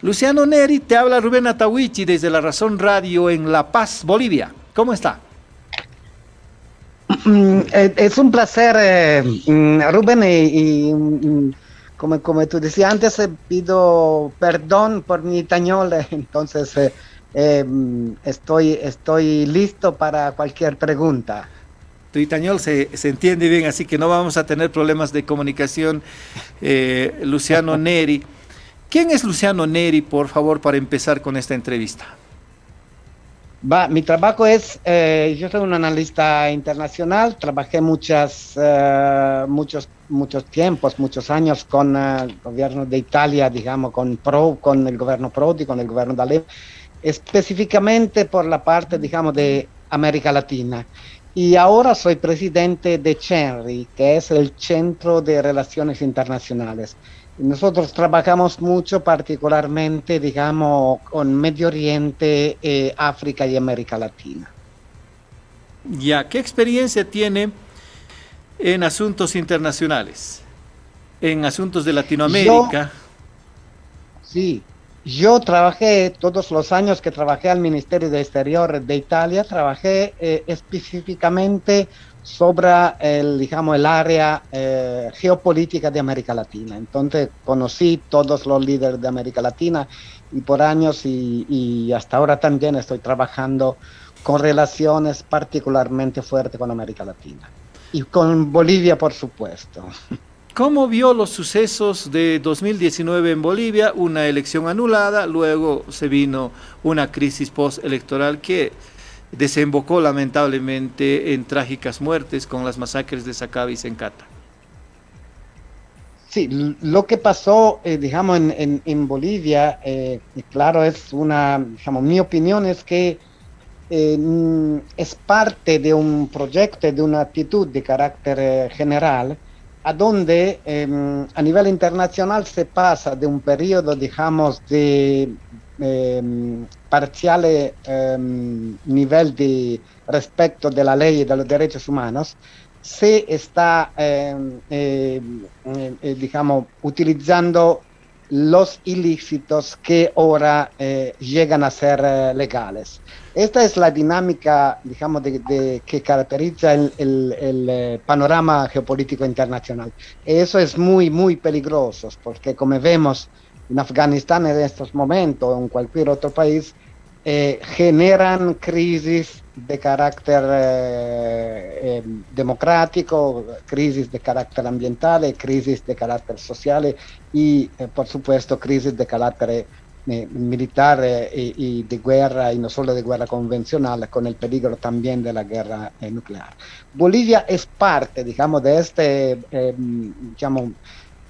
Luciano Neri, te habla Rubén Atahuichi desde La Razón Radio en La Paz, Bolivia. ¿Cómo está? Es un placer, Rubén, como tú decías antes, pido perdón por mi español, entonces estoy listo para cualquier pregunta. Tu itañol se entiende bien, así que no vamos a tener problemas de comunicación. Luciano Neri. ¿Quién es Luciano Neri, por favor, para empezar con esta entrevista? Mi trabajo es, yo soy un analista internacional, trabajé muchos tiempos, muchos años con el gobierno de Italia, digamos, con el gobierno Prodi, con el gobierno D'Alema, específicamente por la parte, digamos, de América Latina. Y ahora soy presidente de CENRI, que es el Centro de Relaciones Internacionales. Nosotros trabajamos mucho, particularmente, digamos, con Medio Oriente, África y América Latina. Ya, ¿qué experiencia tiene en asuntos internacionales? En asuntos de Yo, Latinoamérica. sí, yo trabajé todos los años que trabajé al Ministerio de Exterior de Italia, trabajé específicamente sobre digamos, el área geopolítica de América Latina. Entonces conocí todos los líderes de América Latina y por años y hasta ahora también estoy trabajando con relaciones particularmente fuertes con América Latina. Y con Bolivia, por supuesto. ¿Cómo vio los sucesos de 2019 en Bolivia? Una elección anulada, luego se vino una crisis postelectoral que desembocó lamentablemente en trágicas muertes con las masacres de Sacaba y Sencata. Sí, lo que pasó, digamos, en Bolivia, claro, digamos, mi opinión es que es parte de un proyecto, de una actitud de carácter general, a donde a nivel internacional se pasa de un periodo, digamos, de parcial nivel de respeto de la ley y de los derechos humanos, se está, digamos, utilizando los ilícitos que ahora llegan a ser legales. Esta es la dinámica, digamos, que caracteriza el panorama geopolítico internacional. Eso es muy, muy peligroso, porque como vemos en Afganistán en estos momentos, o en cualquier otro país, generan crisis de carácter democrático, crisis de carácter ambiental, crisis de carácter social y, por supuesto, crisis de carácter militar y de guerra, y no solo de guerra convencional, con el peligro también de la guerra nuclear. Bolivia es parte, digamos, de este, digamos,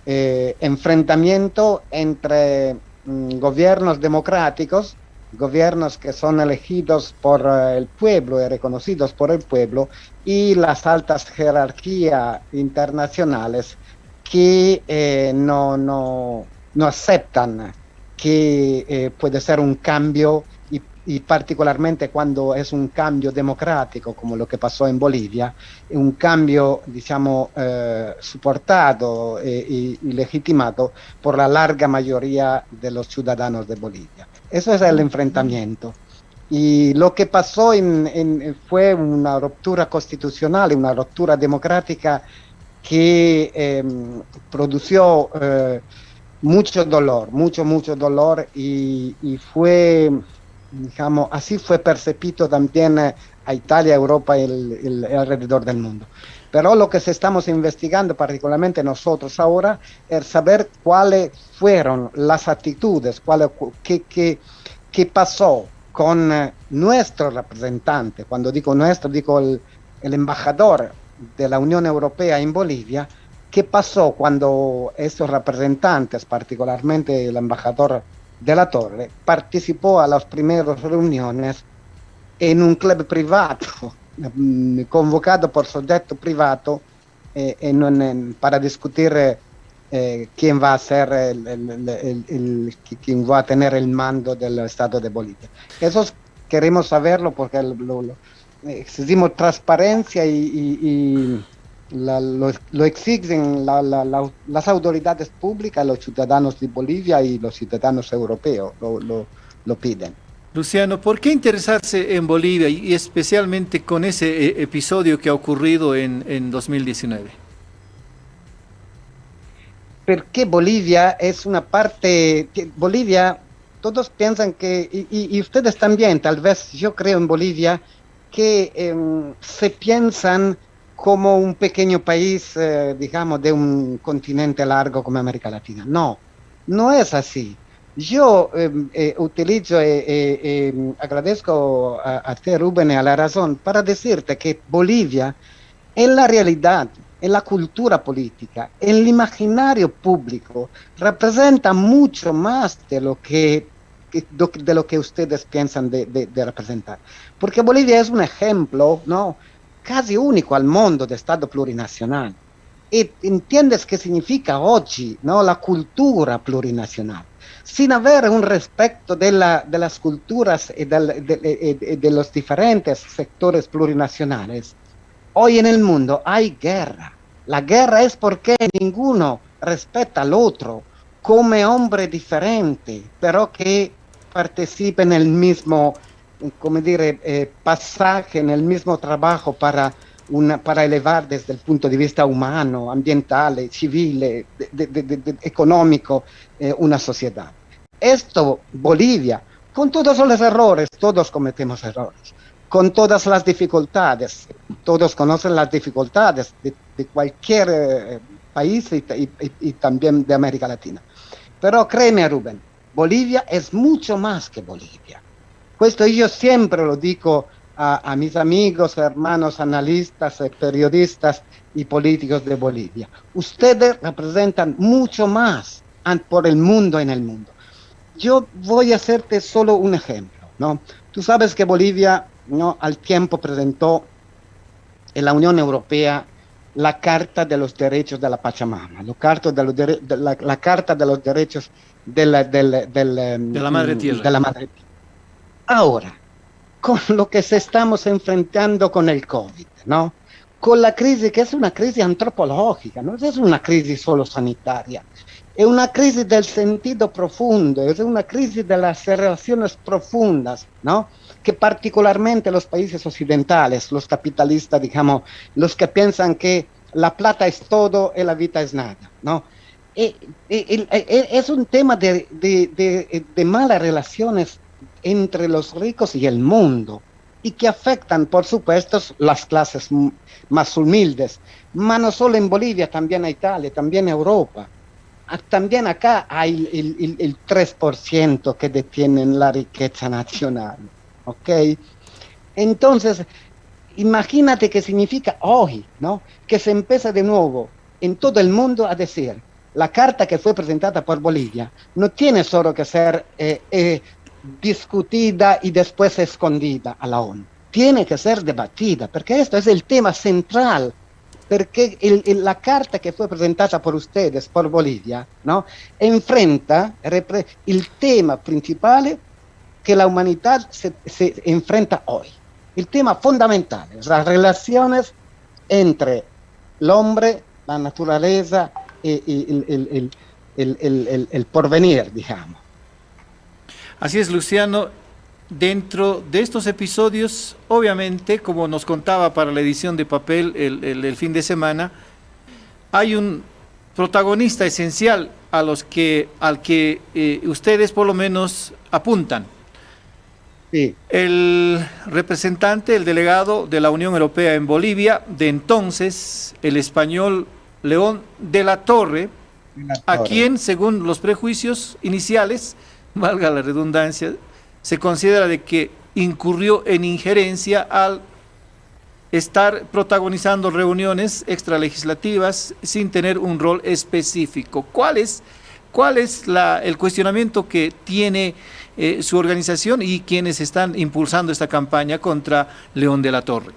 enfrentamiento entre gobiernos democráticos, gobiernos que son elegidos por el pueblo y reconocidos por el pueblo, y las altas jerarquías internacionales que no aceptan que puede ser un cambio y particularmente cuando es un cambio democrático como lo que pasó en Bolivia, un cambio, diciamo, soportado y legitimado por la larga mayoría de los ciudadanos de Bolivia. Eso es el enfrentamiento. Y lo que pasó fue una ruptura constitucional, una ruptura democrática que produjo mucho dolor y fue, digamos, así fue percibido también a Italia, Europa y alrededor del mundo. Pero lo que estamos investigando, particularmente nosotros ahora, es saber cuáles fueron las actitudes, qué pasó con nuestro representante. Cuando digo nuestro, digo el embajador de la Unión Europea en Bolivia. ¿Qué pasó cuando estos representantes, particularmente el embajador de la Torre, participó a las primeras reuniones en un club privado, convocado por sujeto privado para discutir quién va a ser quién va a tener el mando del Estado de Bolivia? Eso queremos saberlo porque exigimos transparencia lo exigen las autoridades públicas, los ciudadanos de Bolivia y los ciudadanos europeos lo piden. Luciano, ¿por qué interesarse en Bolivia y especialmente con ese episodio que ha ocurrido en 2019? Porque Bolivia es una parte, Bolivia, todos piensan que, y ustedes también, tal vez yo creo en Bolivia, que se piensan como un pequeño país, digamos, de un continente largo como América Latina. No, no es así. Yo utilizo agradezco a te, Rubén, y a la razón para decirte que Bolivia, en la realidad, en la cultura política, en el imaginario público, representa mucho más de lo que ustedes piensan de representar. Porque Bolivia es un ejemplo, ¿no?, casi único al mundo de Estado plurinacional. Y entiendes qué significa hoy, ¿no?, la cultura plurinacional. Sin haber un respeto de las culturas y de los diferentes sectores plurinacionales, hoy en el mundo hay guerra. La guerra es porque ninguno respeta al otro como hombre diferente, pero que participa en el mismo, como dire, pasaje, en el mismo trabajo para elevar desde el punto de vista humano, ambiental, civil, económico, una sociedad. Esto, Bolivia, con todos los errores, todos cometemos errores, con todas las dificultades, todos conocen las dificultades de cualquier país y también de América Latina. Pero créeme, Rubén, Bolivia es mucho más que Bolivia. Esto yo siempre lo digo a mis amigos, hermanos, analistas, periodistas y políticos de Bolivia. Ustedes representan mucho más por el mundo en el mundo. Yo voy a hacerte solo un ejemplo, ¿no? Tú sabes que Bolivia, ¿no?, al tiempo presentó en la Unión Europea la Carta de los Derechos de la Pachamama, la Carta de los Derechos de la Madre Tierra. De la Madre Tierra. Ahora, con lo que se estamos enfrentando con el COVID, ¿no?, con la crisis que es una crisis antropológica, no es una crisis solo sanitaria, es una crisis del sentido profundo, es una crisis de las relaciones profundas, ¿no?, que particularmente los países occidentales, los capitalistas, digamos, los que piensan que la plata es todo y la vida es nada, ¿no? Es un tema de malas relaciones entre los ricos y el mundo, y que afectan, por supuesto, las clases más humildes, pero no solo en Bolivia, también en Italia, también en Europa. También acá hay el 3% que detienen la riqueza nacional, ¿ok? Entonces, imagínate qué significa hoy, ¿no?, que se empieza de nuevo en todo el mundo a decir, la carta que fue presentada por Bolivia no tiene solo que ser discutida y después escondida a la ONU, tiene que ser debatida, porque esto es el tema central, porque la carta que fue presentada por ustedes, por Bolivia, ¿no?, enfrenta el tema principal que la humanidad se enfrenta hoy, el tema fundamental, las relaciones entre el hombre, la naturaleza y el porvenir, digamos. Así es, Luciano. Dentro de estos episodios, obviamente, como nos contaba para la edición de papel el fin de semana, hay un protagonista esencial al que ustedes por lo menos apuntan. Sí. El representante, el delegado de la Unión Europea en Bolivia, de entonces, el español León de la Torre, a quien, según los prejuicios iniciales, valga la redundancia, se considera de que incurrió en injerencia al estar protagonizando reuniones extralegislativas sin tener un rol específico. ¿Cuál es el cuestionamiento que tiene su organización y quienes están impulsando esta campaña contra León de la Torre?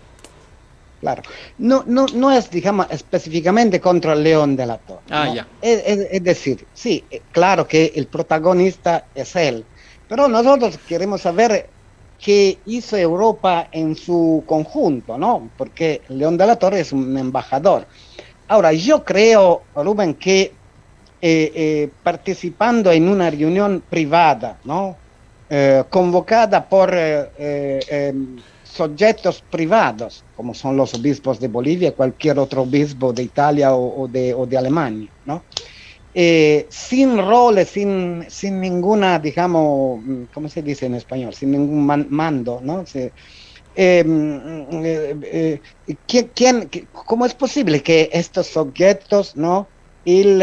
Claro, no es, digamos, específicamente contra León de la Torre. ¿No? Ya. Es decir, sí, claro que el protagonista es él, pero nosotros queremos saber que hizo Europa en su conjunto, ¿no? Porque León de la Torre es un embajador. Ahora, yo creo, Rubén, que participando en una reunión privada, ¿no? Convocada por sujetos privados, como son los obispos de Bolivia, cualquier otro obispo de Italia o de Alemania, ¿no? Sin roles, sin ninguna, digamos, ¿cómo se dice en español? Sin ningún mando, ¿no? ¿Cómo es posible que estos objetos, ¿no? En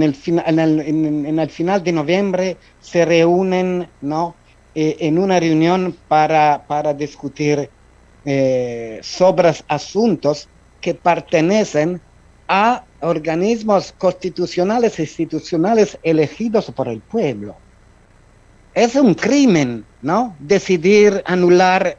el final de noviembre se reúnen, ¿no? En una reunión para discutir sobre asuntos que pertenecen a organismos constitucionales e institucionales elegidos por el pueblo. Es un crimen, ¿no? Decidir anular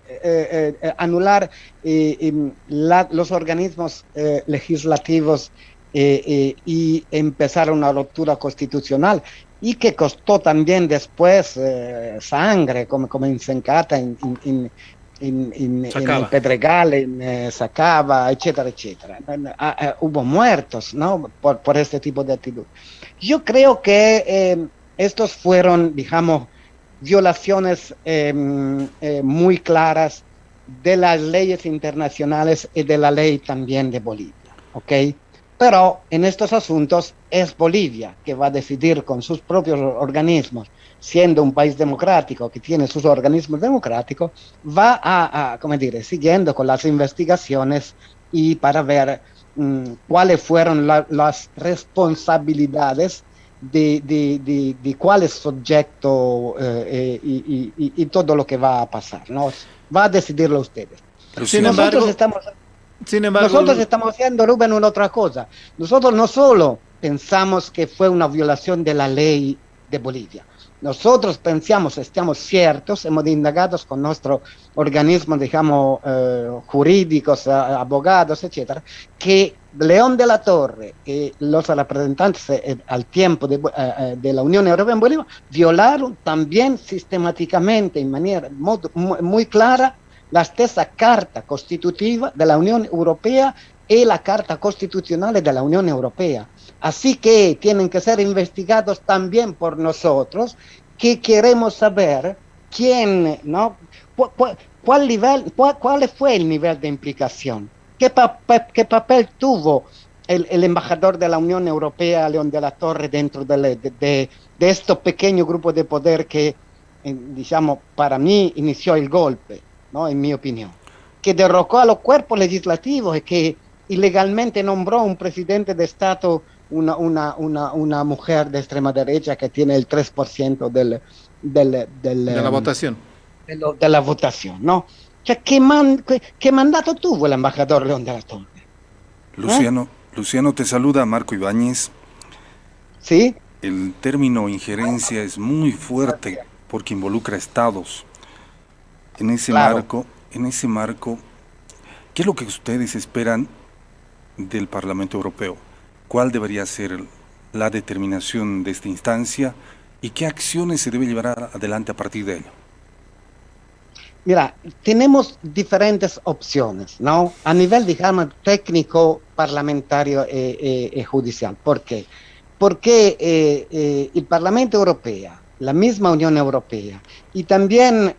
los organismos legislativos y empezar una ruptura constitucional, y que costó también después sangre, como en Sencata, en el Pedregal, en Sacaba, etcétera, etcétera. Hubo muertos, ¿no? Por este tipo de actitud. Yo creo que estos fueron, digamos, violaciones muy claras de las leyes internacionales y de la ley también de Bolivia, ¿ok? Pero en estos asuntos es Bolivia que va a decidir con sus propios organismos, siendo un país democrático que tiene sus organismos democráticos, va como dire, siguiendo con las investigaciones y para ver cuáles fueron las responsabilidades de cuál es sujeto y todo lo que va a pasar, ¿no? Va a decidirlo ustedes. Sin embargo, nosotros estamos haciendo, Rubén, una otra cosa. Nosotros no solo pensamos que fue una violación de la ley de Bolivia. Nosotros pensamos, estamos ciertos, hemos indagado con nuestro organismo, digamos, jurídicos, abogados, etcétera, que León de la Torre y los representantes al tiempo de la Unión Europea en Bolivia violaron también sistemáticamente, en manera muy clara, la stessa Carta Constitutiva de la Unión Europea y la Carta Constitucional de la Unión Europea. Así que tienen que ser investigados también por nosotros, que queremos saber quién, ¿no? ¿Cuál fue el nivel de implicación? ¿Qué papel tuvo el embajador de la Unión Europea, León de la Torre, dentro de este pequeño grupo de poder que, digamos, para mí inició el golpe, ¿no? En mi opinión, que derrocó a los cuerpos legislativos y que ilegalmente nombró un presidente de Estado una mujer de extrema derecha que tiene el 3% de la votación. De la votación, ¿no? O sea, ¿qué mandato tuvo el embajador León de la Torre? Luciano, te saluda Marco Ibáñez. ¿Sí? El término injerencia es muy fuerte porque involucra estados. En ese marco, ¿qué es lo que ustedes esperan del Parlamento Europeo? ¿Cuál debería ser la determinación de esta instancia y qué acciones se debe llevar adelante a partir de ello? Mira, tenemos diferentes opciones, ¿no? A nivel, digamos, técnico, parlamentario y judicial. ¿Por qué? Porque el Parlamento Europeo, la misma Unión Europea, y también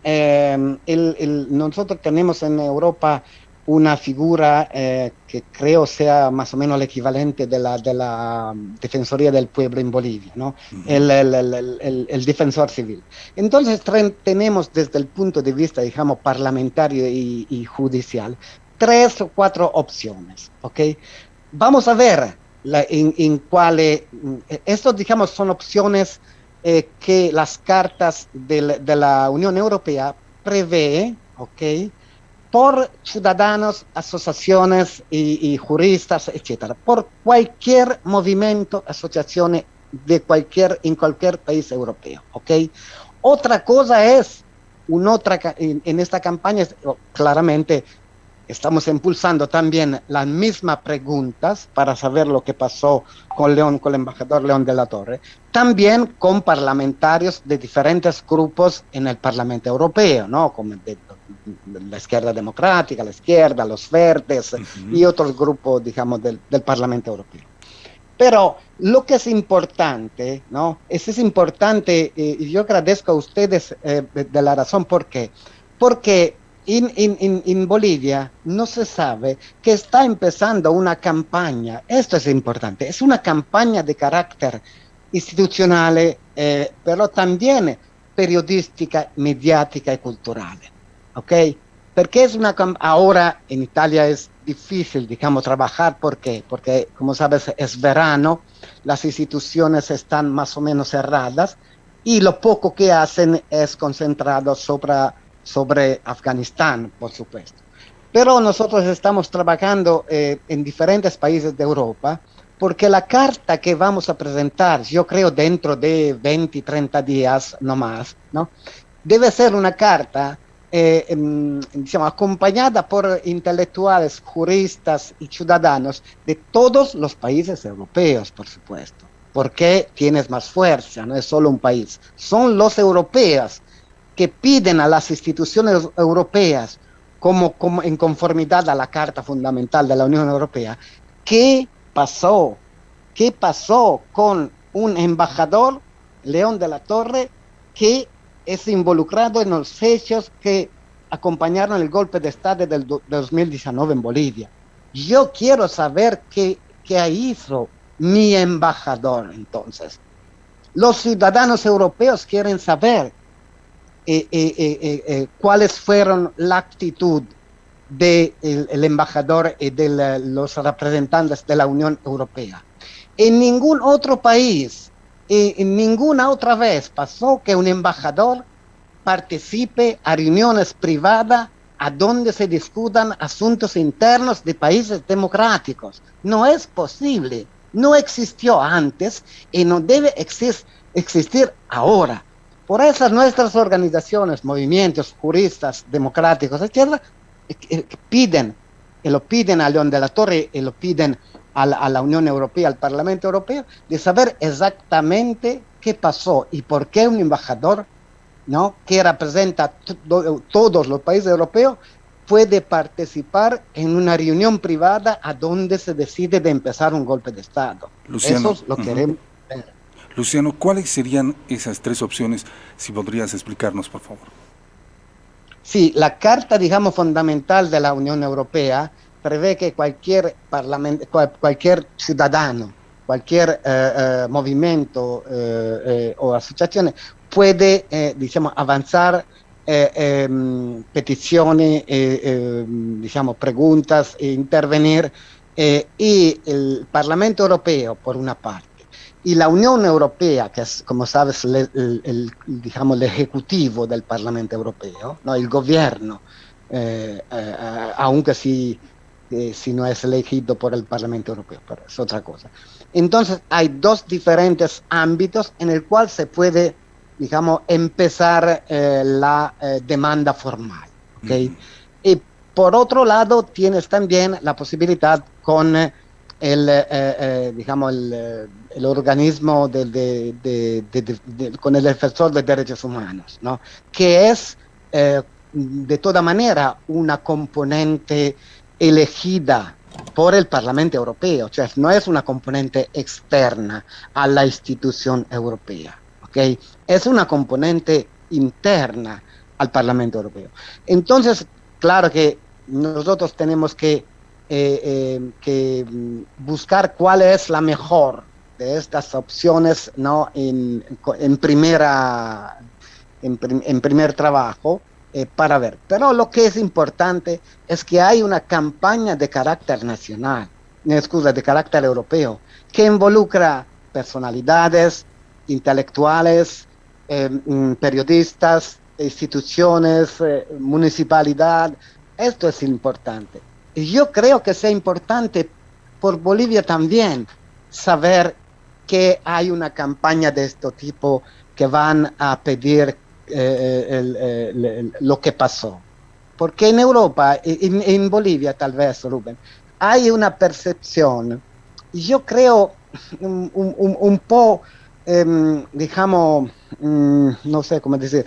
nosotros tenemos en Europa una figura que creo sea más o menos el equivalente de la Defensoría del Pueblo en Bolivia, ¿no? Uh-huh. El defensor civil. Entonces tenemos desde el punto de vista, digamos, parlamentario y judicial, 3 o 4 opciones, ¿ok? Vamos a ver en cuáles, estos, digamos, son opciones que las cartas de la Unión Europea prevé, ¿ok?, por ciudadanos, asociaciones y juristas, etcétera, por cualquier movimiento, asociación en cualquier país europeo, ¿ok? Otra cosa es, en esta campaña, claramente, estamos impulsando también las mismas preguntas para saber lo que pasó con León, con el embajador León de la Torre, también con parlamentarios de diferentes grupos en el Parlamento Europeo, ¿no? Como de la izquierda democrática, la izquierda, los verdes y otros grupos, digamos, del Parlamento Europeo. Pero lo que es importante, ¿no? Es importante, y yo agradezco a ustedes de la razón, ¿por qué? Porque en Bolivia no se sabe que está empezando una campaña, esto es importante, es una campaña de carácter institucional, pero también periodística, mediática y cultural, ¿ok? Porque ahora en Italia es difícil, digamos, trabajar. ¿Por qué? Porque, como sabes, es verano, las instituciones están más o menos cerradas y lo poco que hacen es concentrado sobre Afganistán, por supuesto. Pero nosotros estamos trabajando en diferentes países de Europa porque la carta que vamos a presentar, yo creo dentro de 20, 30 días, no más, ¿no? Debe ser una carta diciamo, acompañada por intelectuales, juristas y ciudadanos de todos los países europeos, por supuesto, porque tienes más fuerza, no es solo un país, son los europeos que piden a las instituciones europeas, como en conformidad a la Carta Fundamental de la Unión Europea, ¿qué pasó? ¿Qué pasó con un embajador, León de la Torre, que es involucrado en los hechos que acompañaron el golpe de Estado del 2019 en Bolivia? Yo quiero saber qué hizo mi embajador entonces. Los ciudadanos europeos quieren saber cuáles fueron la actitud del embajador y de los representantes de la Unión Europea. En ningún otro país, en ninguna otra vez pasó que un embajador participe a reuniones privadas a donde se discutan asuntos internos de países democráticos. No es posible, no existió antes y no debe existir ahora. Por eso nuestras organizaciones, movimientos, juristas, democráticos, etc., piden, y lo piden a León de la Torre y lo piden a la Unión Europea, al Parlamento Europeo, de saber exactamente qué pasó y por qué un embajador, ¿no?, que representa todos los países europeos puede participar en una reunión privada a donde se decide de empezar un golpe de Estado. Luciano, Eso lo queremos ver. Luciano, ¿cuáles serían esas tres opciones? Si podrías explicarnos, por favor. Sí, la Carta, digamos, fundamental de la Unión Europea prevé que cualquier ciudadano, cualquier movimiento o asociación puede, digamos, avanzar peticiones, digamos, preguntas, intervenir, y el Parlamento Europeo, por una parte, y la Unión Europea, que es, como sabes, digamos, el ejecutivo del Parlamento Europeo, ¿no?, el gobierno, aunque si no es elegido por el Parlamento Europeo, pero es otra cosa. Entonces, hay dos diferentes ámbitos en el cual se puede, digamos, empezar la demanda formal, ¿okay? Y por otro lado, tienes también la posibilidad con digamos, el organismo con el defensor de derechos humanos, ¿no?, que es de toda manera una componente elegida por el Parlamento Europeo, o sea, no es una componente externa a la institución europea, ¿ok? Es una componente interna al Parlamento Europeo. Entonces, claro que nosotros tenemos que buscar cuál es la mejor de estas opciones, ¿no?, en primer trabajo, para ver. Pero lo que es importante es que hay una campaña de carácter nacional, de carácter europeo, que involucra personalidades, intelectuales, periodistas, instituciones, municipalidad. Esto es importante. Y yo creo que sea importante por Bolivia también saber que hay una campaña de este tipo que van a pedir lo que pasó. porque en Europa, en Bolivia tal vez, Rubén, hay una percepción, yo creo, un po', digamos, no sé cómo decir,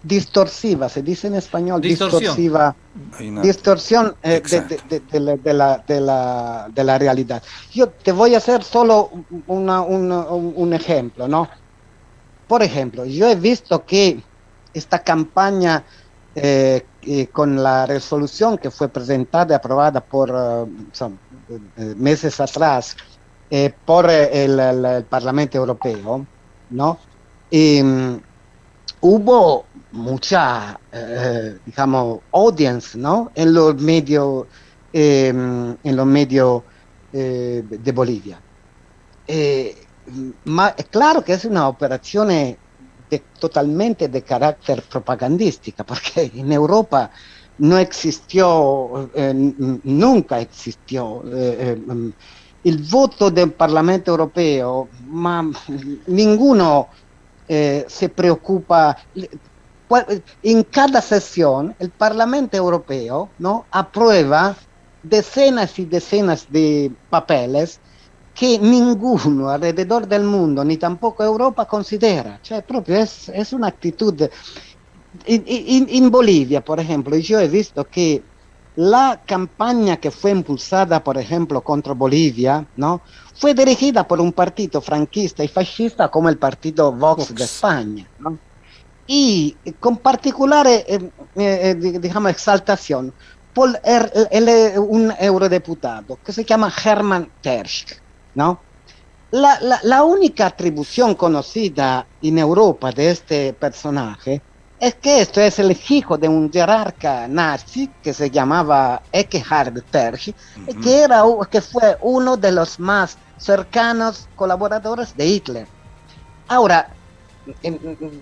distorsiva, se dice en español, Distorsión. distorsiva, Hay una- distorsión Exacto. de la realidad. Yo te voy a hacer solo un ejemplo, ¿no? Por ejemplo, yo he visto que esta campaña con la resolución que fue presentada y aprobada por meses atrás por el Parlamento Europeo, ¿no? Y, hubo mucha, digamos, audience, ¿no? En los medios de Bolivia. Claro que es una operación totalmente de carácter propagandística, porque en Europa no existió, nunca existió el voto del Parlamento Europeo, ma ninguno se preocupa. En cada sesión, el Parlamento Europeo, ¿no?, aprueba decenas y decenas de papeles que ninguno alrededor del mundo, ni tampoco Europa, considera. Cioè, proprio es una actitud. En Bolivia, por ejemplo, yo he visto que la campaña que fue impulsada, por ejemplo, contra Bolivia, ¿no?, fue dirigida por un partido franquista y fascista como el partido Vox de Vox. España, ¿no? Y con particular, digamos, exaltación por un eurodiputado que se llama Hermann Tersch, ¿no? La única atribución conocida en Europa de este personaje es que esto es el hijo de un jerarca nazi que se llamaba Eckhard Tersch, que fue uno de los más cercanos colaboradores de Hitler. Ahora,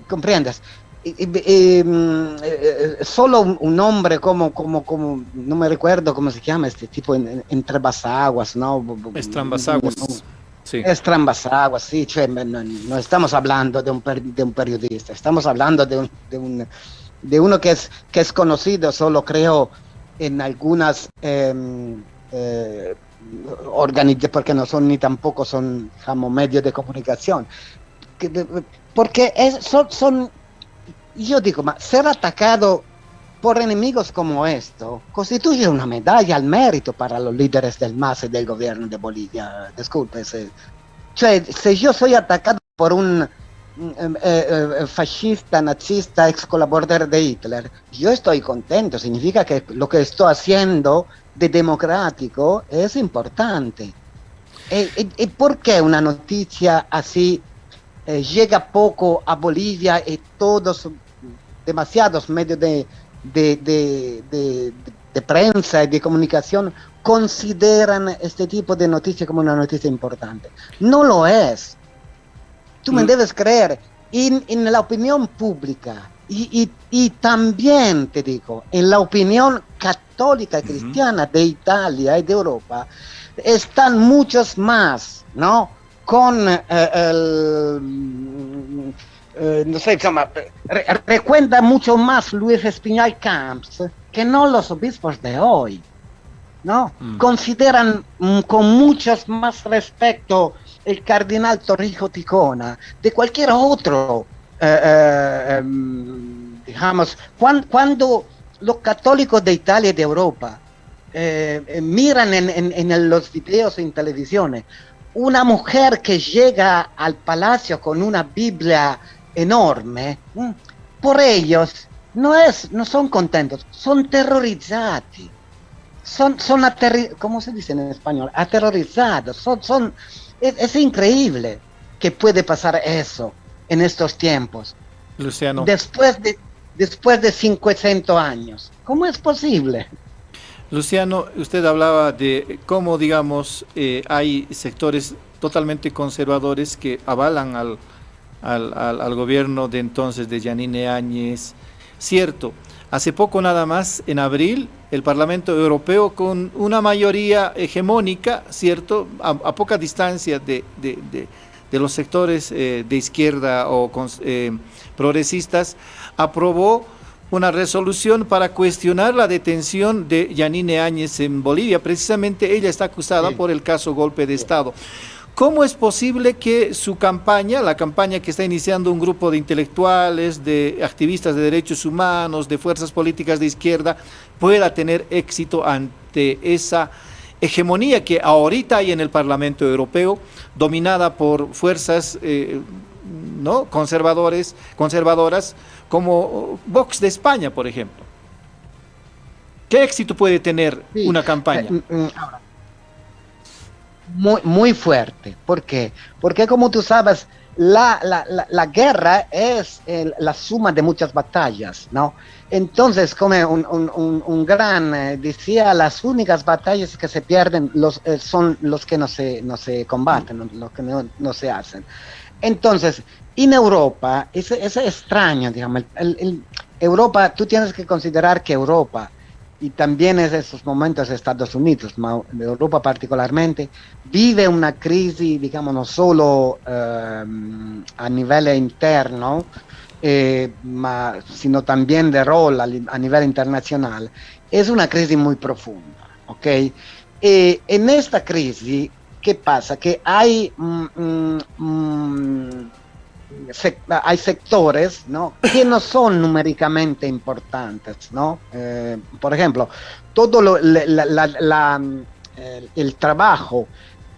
¿comprendes? Solo un hombre como, no me recuerdo cómo se llama este tipo, entre Basaguas, ¿no? Estrambasaguas. Sí. Estrambasaguas, sí, cioè, no estamos hablando de un periodista, estamos hablando de uno que es conocido, solo creo, en algunas porque no son ni tampoco son, digamos, medios de comunicación. Porque yo digo, ser atacado por enemigos como esto constituye una medalla al mérito para los líderes del MAS y del gobierno de Bolivia. Disculpe, si yo soy atacado por un fascista, nazista, ex colaborador de Hitler, yo estoy contento, significa que lo que estoy haciendo de democrático es importante. ¿Y por qué una noticia así llega poco a Bolivia y demasiados medios de prensa y de comunicación consideran este tipo de noticia como una noticia importante? No lo es. Tú me debes creer. En la opinión pública y también, te digo, en la opinión católica y cristiana de Italia y de Europa, están muchos más, ¿no?, con no sé, insomma, recuerda mucho más Luis Espinal Camps que no los obispos de hoy, ¿no? Consideran con muchos más respeto el cardenal Torrijos Ticona de cualquier otro, digamos, cuando los católicos de Italia y de Europa miran en los videos en televisiones una mujer que llega al palacio con una Biblia enorme, por ellos no son contentos, son terrorizzati, ¿cómo se dice en español? Aterrorizados, es increíble que puede pasar eso en estos tiempos. Luciano. Después de 500 años, ¿cómo es posible? Luciano, usted hablaba de cómo, digamos, hay sectores totalmente conservadores que avalan al gobierno de entonces de Yanine Áñez. Cierto, hace poco nada más, en abril, el Parlamento Europeo con una mayoría hegemónica, cierto, a poca distancia de los sectores de izquierda o progresistas, aprobó una resolución para cuestionar la detención de Yanine Áñez en Bolivia. Precisamente ella está acusada por el caso golpe de Estado. ¿Cómo es posible que su campaña, la campaña que está iniciando un grupo de intelectuales, de activistas de derechos humanos, de fuerzas políticas de izquierda, pueda tener éxito ante esa hegemonía que ahorita hay en el Parlamento Europeo, dominada por fuerzas ¿no? conservadoras, como Vox de España, por ejemplo? ¿Qué éxito puede tener una campaña? Muy fuerte. ¿Por qué? Porque como tú sabes, la guerra es la suma de muchas batallas, ¿no? Entonces, como un gran decía, las únicas batallas que se pierden son los que no se combaten, los que no se hacen. Entonces, en Europa, es extraño, digamos, Europa, tú tienes que considerar que Europa, y también en esos momentos Estados Unidos, Europa particularmente, vive una crisis, digamos, no solo a nivel interno, sino también de rol a nivel internacional. Es una crisis muy profunda, ¿ok? En esta crisis, ¿qué pasa? Que hay sectores, ¿no?, que no son numéricamente importantes, ¿no? Por ejemplo, todo el trabajo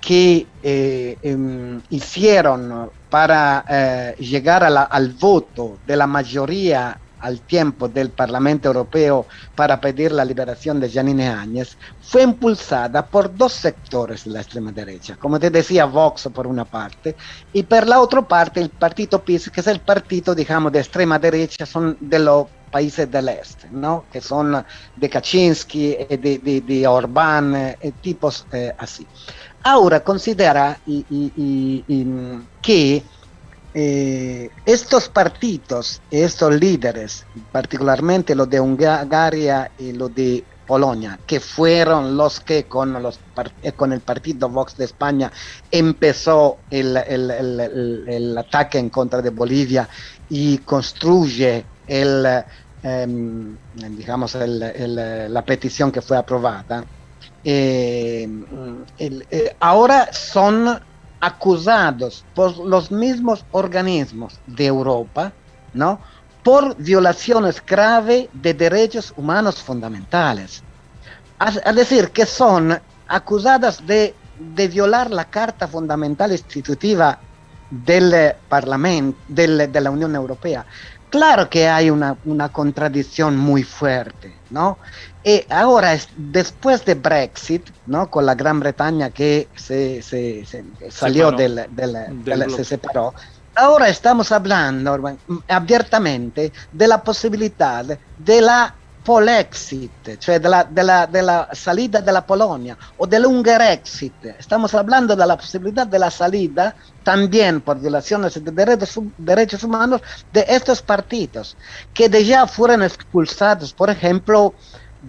que hicieron para llegar al voto de la mayoría al tiempo del Parlamento Europeo para pedir la liberación de Yanine Áñez, fue impulsada por dos sectores de la extrema derecha, como te decía, Vox por una parte, y por la otra parte el partido PiS, que es el partido, digamos, de extrema derecha, son de los países del este, ¿no?, que son de Kaczynski, de Orbán, tipos así. Ahora considera que estos partidos, estos líderes, particularmente los de Hungría y los de Polonia, que fueron los que con el partido Vox de España empezó el ataque en contra de Bolivia y construye digamos la petición que fue aprobada, ahora son acusados por los mismos organismos de Europa, ¿no?, por violaciones graves de derechos humanos fundamentales. Es decir, que son acusadas de violar la Carta Fundamental Institutiva del Parlamento, de la Unión Europea. Claro que hay una contradicción muy fuerte, ¿no? Ahora, después de Brexit, ¿no?, con la Gran Bretaña que se salió se separó, ahora estamos hablando abiertamente de la posibilidad de la Polexit, cioè de la salida de la Polonia o del Ungerexit. Estamos hablando de la posibilidad de la salida, también por violaciones de derechos humanos, de estos partidos, que ya fueron expulsados, por ejemplo,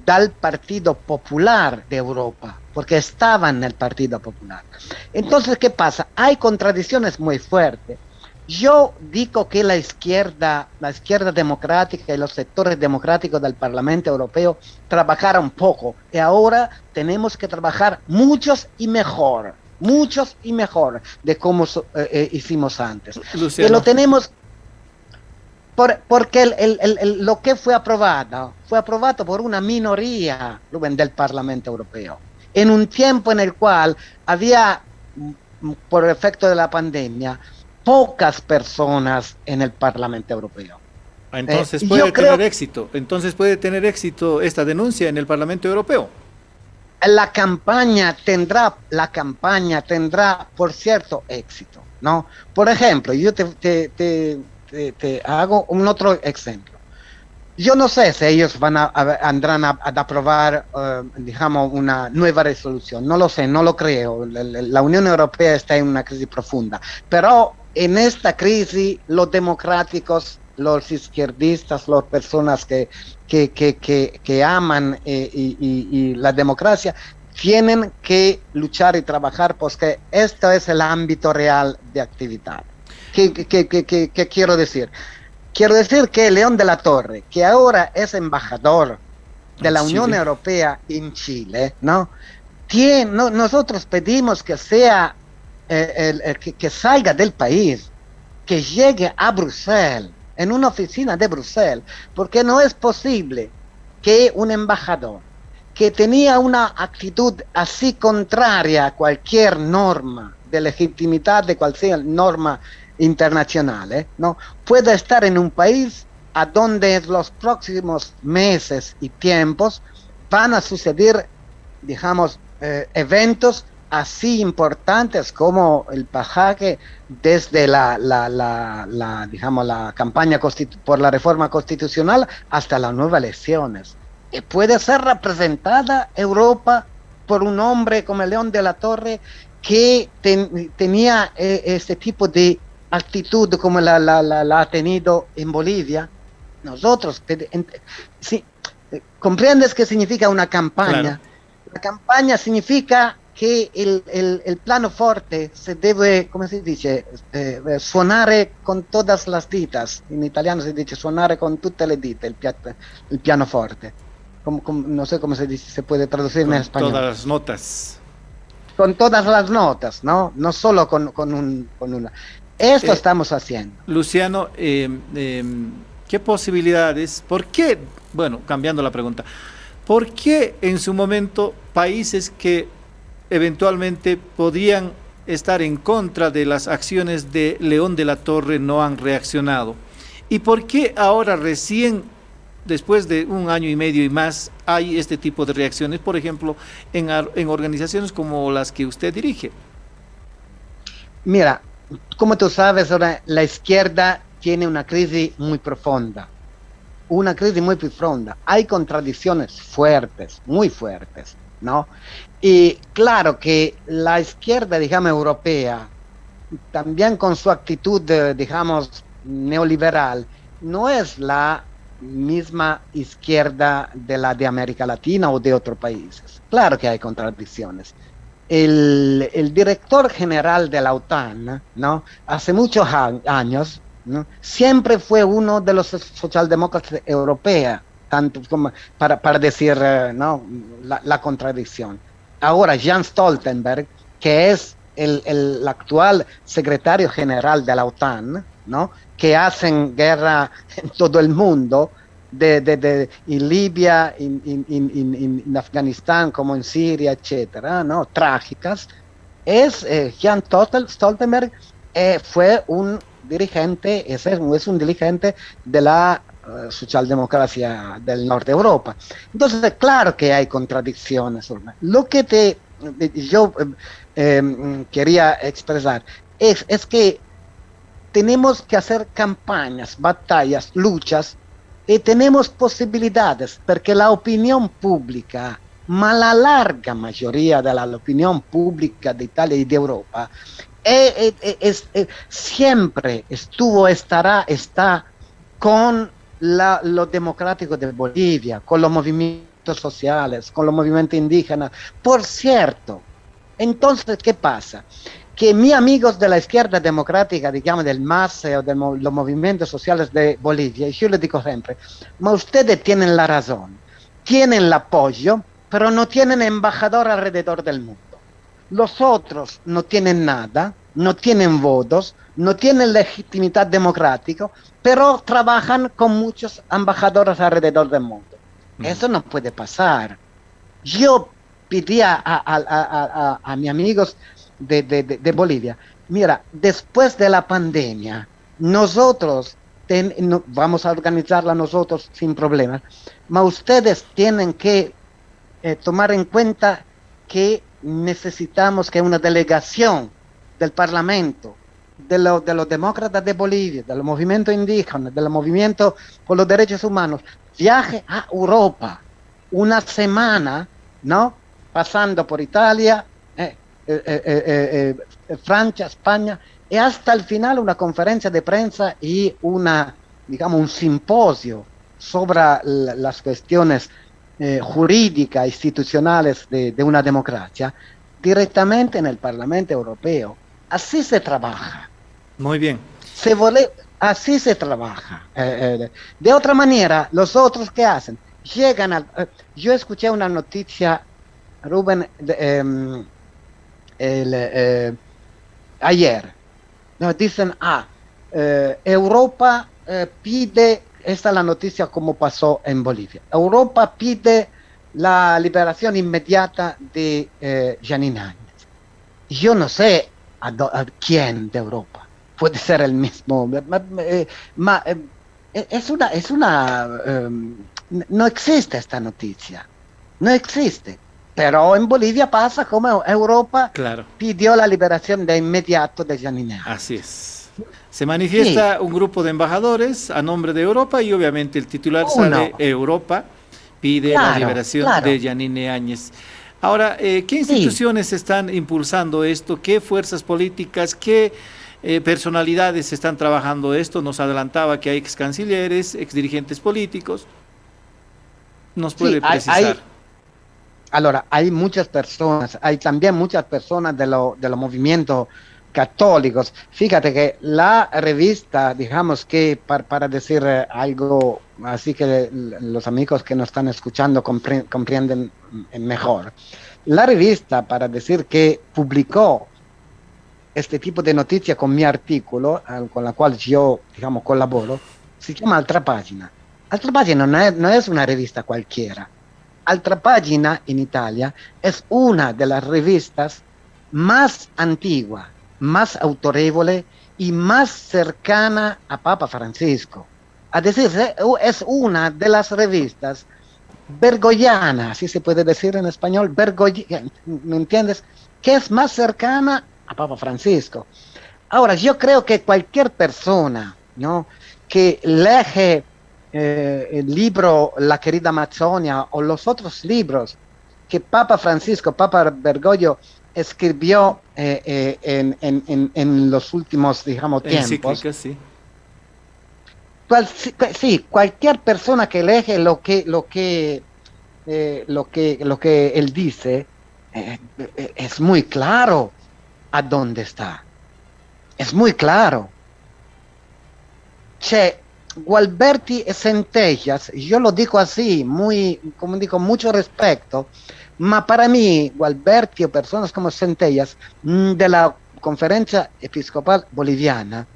del Partido Popular de Europa, porque estaban en el Partido Popular. Entonces, ¿qué pasa? Hay contradicciones muy fuertes. Yo digo que la izquierda democrática y los sectores democráticos del Parlamento Europeo trabajaron poco, y ahora tenemos que trabajar muchos y mejor de como hicimos antes. Luciano. Y lo tenemos porque lo que fue aprobado por una minoría, Rubén, del Parlamento Europeo, en un tiempo en el cual había, por efecto de la pandemia, pocas personas en el Parlamento Europeo. Entonces puede tener éxito esta denuncia en el Parlamento Europeo. La campaña tendrá, por cierto, éxito, ¿no? Por ejemplo, yo te hago un otro ejemplo. Yo no sé si ellos andrán a aprobar, digamos, una nueva resolución. No lo sé, no lo creo. La Unión Europea está en una crisis profunda. Pero en esta crisis, los democráticos, los izquierdistas, las personas que aman y la democracia, tienen que luchar y trabajar porque esto es el ámbito real de actividad. ¿Qué quiero decir? Quiero decir que León de la Torre, que ahora es embajador de la Unión Europea en Chile, ¿no? Nosotros pedimos que sea, que salga del país, que llegue a Bruselas, en una oficina de Bruselas, porque no es posible que un embajador que tenía una actitud así contraria a cualquier norma de legitimidad de cualquier norma internacional, ¿no? Pueda estar en un país a donde en los próximos meses y tiempos van a suceder, digamos, eventos así importantes como el pasaje desde digamos, la campaña por la reforma constitucional hasta las nuevas elecciones. Puede ser representada Europa por un hombre como León de la Torre que tenía este tipo de actitud como la ha tenido en Bolivia. Nosotros, sí, ¿comprendes qué significa una campaña? Claro. La campaña significa que el plano fuerte se debe, ¿cómo se dice? Suonare con todas las ditas. En italiano se dice suonare con tutte le dita, el piano fuerte. No sé cómo se dice, se puede traducir en español. Con todas las notas. Con todas las notas, ¿no? No solo con una. Esto estamos haciendo. Luciano, ¿qué posibilidades? ¿Por qué? Bueno, cambiando la pregunta. ¿Por qué en su momento países que eventualmente podían estar en contra de las acciones de León de la Torre no han reaccionado? ¿Y por qué ahora recién, después de 1 año y medio y más, hay este tipo de reacciones, por ejemplo, en organizaciones como las que usted dirige? Mira, como tú sabes, ahora la izquierda tiene una crisis muy profunda. Hay contradicciones fuertes, muy fuertes, ¿no? Y claro que la izquierda, digamos, europea, también con su actitud, digamos, neoliberal, no es la misma izquierda de la de América Latina o de otros países. Claro que hay contradicciones. El director general de la OTAN, ¿no? Hace muchos años, ¿no? Siempre fue uno de los socialdemócratas europeos, tanto como para decir, ¿no? la contradicción. Ahora, Jens Stoltenberg, que es el actual secretario general de la OTAN, ¿no? Que hacen guerra en todo el mundo, en Libia, en Afganistán, como en Siria, etcétera, ¿no? Trágicas. Jens Stoltenberg fue un dirigente, es un dirigente de la socialdemocracia del norte de Europa. Entonces, claro que hay contradicciones. Lo que yo quería expresar es que tenemos que hacer campañas, batallas, luchas, y tenemos posibilidades, porque la opinión pública, la larga mayoría de la opinión pública de Italia y de Europa, siempre está con lo democrático de Bolivia, con los movimientos sociales, con los movimientos indígenas. Por cierto, entonces, ¿qué pasa? Que mis amigos de la izquierda democrática, digamos del MAS o de los movimientos sociales de Bolivia, yo les digo siempre, ma ustedes tienen la razón, tienen el apoyo, pero no tienen embajador alrededor del mundo. Los otros no tienen nada, no tienen votos, no tienen legitimidad democrática, pero trabajan con muchos embajadores alrededor del mundo. Eso no puede pasar. Yo pedía a mis amigos de Bolivia, mira, después de la pandemia, nosotros vamos a organizarla nosotros sin problemas, pero ustedes tienen que tomar en cuenta que necesitamos que una delegación del Parlamento, de los demócratas de Bolivia, de los movimientos indígenas, de los movimientos por los derechos humanos, viaje a Europa 1 semana, ¿no? Pasando por Italia, Francia, España, y hasta el final una conferencia de prensa y un simposio sobre las cuestiones jurídicas, institucionales de una democracia, directamente en el Parlamento Europeo. Así se trabaja. Muy bien. así se trabaja. De otra manera, los otros que hacen, llegan al... yo escuché una noticia, Rubén, ayer. Nos dicen, Europa pide, esta es la noticia como pasó en Bolivia, Europa pide la liberación inmediata de Janine Áñez. Yo no sé a quién de Europa, puede ser el mismo, no existe esta noticia, no existe. Pero en Bolivia pasa como Europa Claro, pidió la liberación de inmediato de Janine Áñez. así es. Se Sí, manifiesta un grupo de embajadores a nombre de Europa y obviamente el titular uno, sale Europa, pide la claro, liberación de claro, Yanine Áñez. Ahora, ¿qué sí. instituciones están impulsando esto? ¿Qué fuerzas políticas? ¿Qué personalidades están trabajando esto? Nos adelantaba que hay ex cancilleres, ex dirigentes políticos. ¿Nos Sí, puede precisar? hay muchas personas, hay también muchas personas de los movimientos católicos. Fíjate que la revista, digamos que para decir algo así que los amigos que nos están escuchando comprenden mejor, la revista, para decir que publicó este tipo de noticia con mi artículo, con la cual yo, digamos, colaboro, se llama Altra Pagina. Altra Pagina no es una revista cualquiera. Altra Pagina en Italia es una de las revistas más antigua, más autorevole y más cercana a Papa Francisco. Es decir, es una de las revistas bergogliana, así se puede decir en español, ¿me entiendes? Que es más cercana a Papa Francisco. Ahora, yo creo que cualquier persona, ¿no? Que lee el libro La querida Amazonia o los otros libros que Papa Francisco, Papa Bergoglio escribió en los últimos, digamos, tiempos, Encíclica, sí. sí, cualquier persona que lee lo que él dice, es muy claro a dónde está. Es muy claro. C'è Gualberti e Centellas, yo lo digo así, muy, como digo, mucho respeto, ma para mí, Gualberti o personas como Centellas de la Conferencia Episcopal Boliviana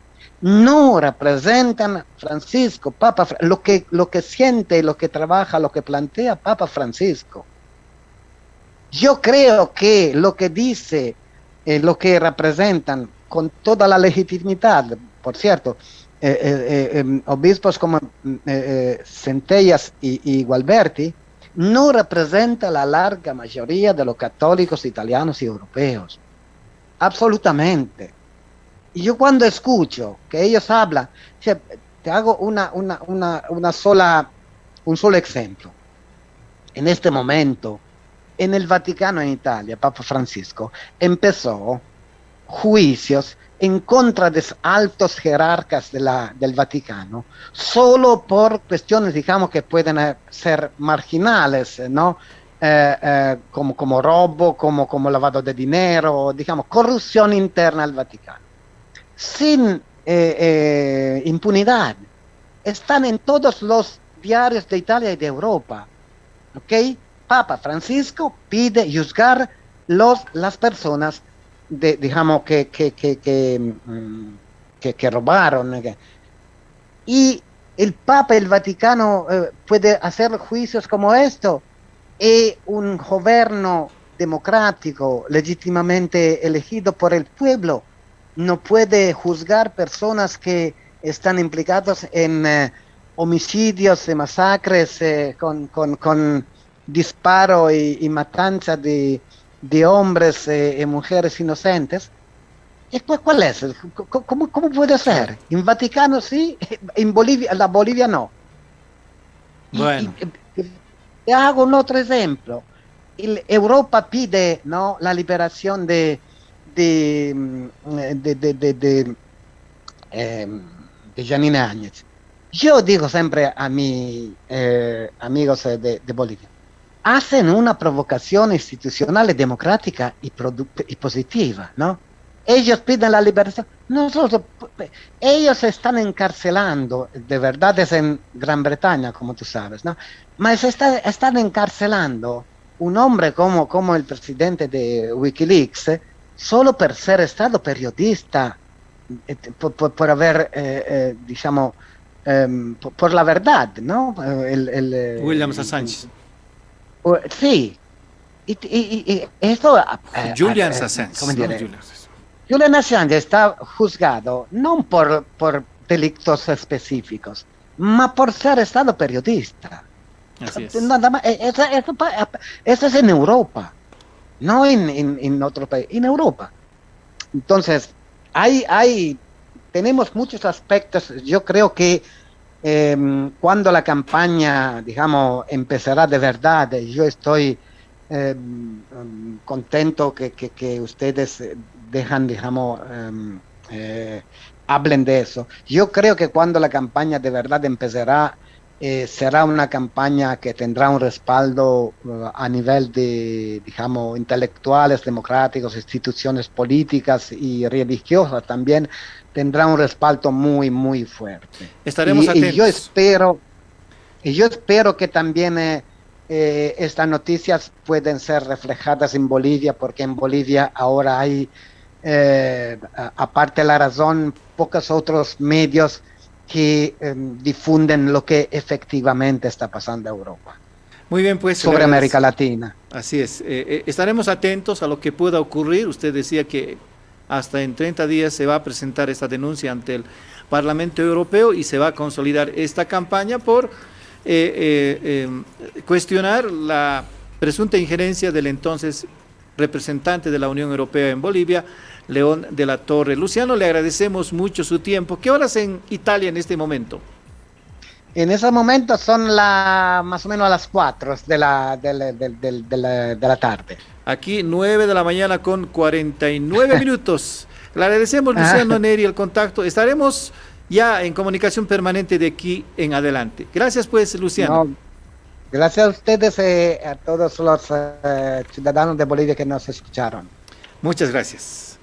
no representan Francisco, lo que siente, lo que trabaja, lo que plantea Papa Francisco. Yo creo que lo que dice, lo que representan con toda la legitimidad, por cierto, obispos como Centellas y Gualberti, no representa la larga mayoría de los católicos italianos y europeos. Absolutamente. Y yo cuando escucho que ellos hablan, te hago un solo ejemplo. En este momento, en el Vaticano, en Italia, Papa Francisco empezó juicios en contra de altos jerarcas del Vaticano, solo por cuestiones, digamos, que pueden ser marginales, ¿no? Como robo, como lavado de dinero, digamos, corrupción interna al Vaticano. Sin impunidad. Están en todos los diarios de Italia y de Europa. ¿Ok? Papa Francisco pide juzgar las personas digamos, que robaron. Y el Papa, el Vaticano, puede hacer juicios como esto. Y un gobierno democrático, legítimamente elegido por el pueblo, no puede juzgar personas que están implicados en homicidios y masacres con disparo y matanza de hombres y mujeres inocentes. ¿Y cuál es? ¿Cómo puede Claro. ser? En Vaticano sí, en Bolivia, la Bolivia no. Y Bueno, te hago un otro ejemplo. Europa pide, ¿no?, la liberación de, eh, de Janine Áñez. Yo digo siempre a mis amigos de Bolivia, hacen una provocación institucional y democrática y positiva, ¿no? ellos piden la liberación. Nosotros, ellos están encarcelando, de verdad es en Gran Bretaña, como tú sabes, ¿no? Mas están encarcelando un hombre como el presidente de Wikileaks, solo por ser estado periodista, por haber, digamos, por la verdad, ¿no? William Assange. Sí. Y esto... Julian Assange. ¿cómo diré? No, Julian Assange. Julian Assange está juzgado no por delitos específicos, ma por ser estado periodista. Así es. Nada más, eso es en Europa, no en otro país, en Europa. Entonces, tenemos muchos aspectos. Yo creo que cuando la campaña, digamos, empezará de verdad, yo estoy contento que ustedes dejan, digamos, hablen de eso. Yo creo que cuando la campaña de verdad empezará, será una campaña que tendrá un respaldo a nivel de, digamos, intelectuales, democráticos, instituciones políticas y religiosas también, tendrá un respaldo muy, muy fuerte. Estaremos atentos. Y yo espero que también estas noticias pueden ser reflejadas en Bolivia, porque en Bolivia ahora hay, aparte de La Razón, pocos otros medios que difunden lo que efectivamente está pasando en Europa. Muy bien, pues. Sobre América Latina. Así es. Estaremos atentos a lo que pueda ocurrir. Usted decía que hasta en 30 días se va a presentar esta denuncia ante el Parlamento Europeo y se va a consolidar esta campaña por cuestionar la presunta injerencia del entonces representante de la Unión Europea en Bolivia, León de la Torre. Luciano, le agradecemos mucho su tiempo. ¿Qué horas en Italia en este momento? En ese momento son más o menos a las 4 de la tarde. Aquí 9 de la mañana con 49 minutos. Le agradecemos, Luciano Neri, el contacto. Estaremos ya en comunicación permanente de aquí en adelante. Gracias, pues, Luciano. No, gracias a ustedes y a todos los ciudadanos de Bolivia que nos escucharon. Muchas gracias.